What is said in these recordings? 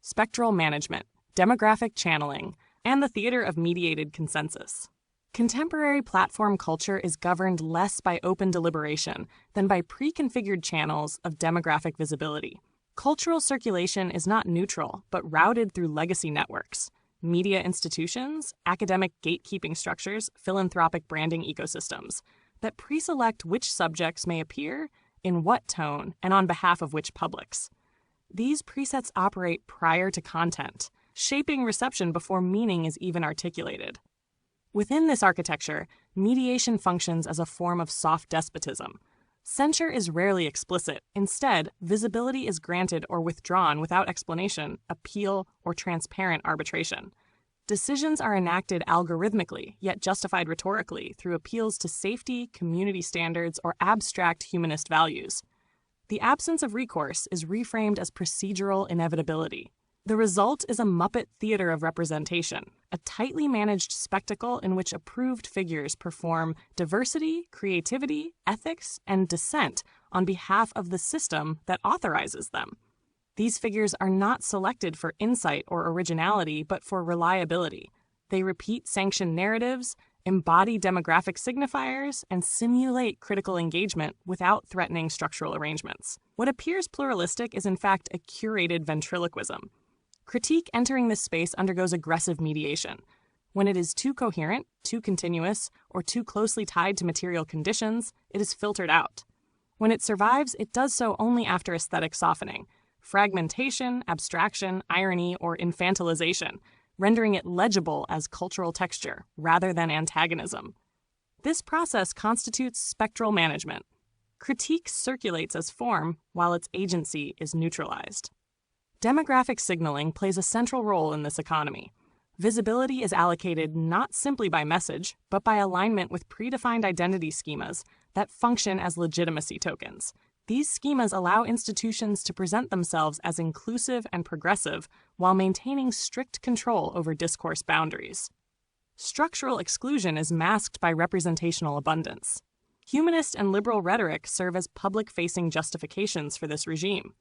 spectral management, demographic channeling, and the theater of mediated consensus. Contemporary platform culture is governed less by open deliberation than by pre-configured channels of demographic visibility. Cultural circulation is not neutral, but routed through legacy networks, media institutions, academic gatekeeping structures, philanthropic branding ecosystems that preselect which subjects may appear, in what tone, and on behalf of which publics. These presets operate prior to content, shaping reception before meaning is even articulated. Within this architecture, mediation functions as a form of soft despotism. Censure is rarely explicit. Instead, visibility is granted or withdrawn without explanation, appeal, or transparent arbitration. Decisions are enacted algorithmically, yet justified rhetorically through appeals to safety, community standards, or abstract humanist values. The absence of recourse is reframed as procedural inevitability. The result is a Muppet theater of representation, a tightly managed spectacle in which approved figures perform diversity, creativity, ethics, and dissent on behalf of the system that authorizes them. These figures are not selected for insight or originality, but for reliability. They repeat sanctioned narratives, embody demographic signifiers, and simulate critical engagement without threatening structural arrangements. What appears pluralistic is in fact a curated ventriloquism. Critique entering this space undergoes aggressive mediation. When it is too coherent, too continuous, or too closely tied to material conditions, it is filtered out. When it survives, it does so only after aesthetic softening, fragmentation, abstraction, irony, or infantilization, rendering it legible as cultural texture rather than antagonism. This process constitutes spectral management. Critique circulates as form while its agency is neutralized. Demographic signaling plays a central role in this economy. Visibility is allocated not simply by message, but by alignment with predefined identity schemas that function as legitimacy tokens. These schemas allow institutions to present themselves as inclusive and progressive while maintaining strict control over discourse boundaries. Structural exclusion is masked by representational abundance. Humanist and liberal rhetoric serve as public-facing justifications for this regime.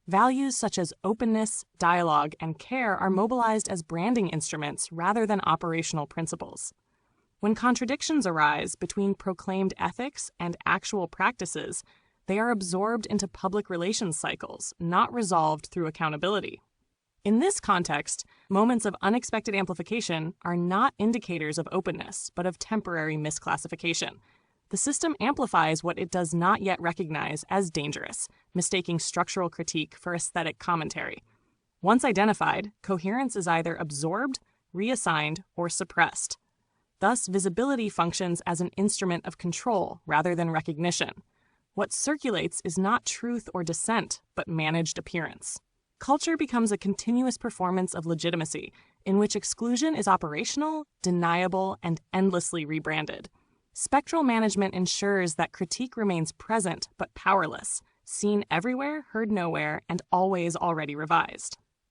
Values such as openness, dialogue, and care are mobilized as branding instruments rather than operational principles. When contradictions arise between proclaimed ethics and actual practices, they are absorbed into public relations cycles, not resolved through accountability. In this context, moments of unexpected amplification are not indicators of openness, but of temporary misclassification. The system amplifies what it does not yet recognize as dangerous, mistaking structural critique for aesthetic commentary. Once identified, coherence is either absorbed, reassigned, or suppressed. Thus, visibility functions as an instrument of control rather than recognition. What circulates is not truth or dissent, but managed appearance. Culture becomes a continuous performance of legitimacy, in which exclusion is operational, deniable, and endlessly rebranded. Spectral management ensures that critique remains present but powerless, seen everywhere, heard nowhere, and always already revised.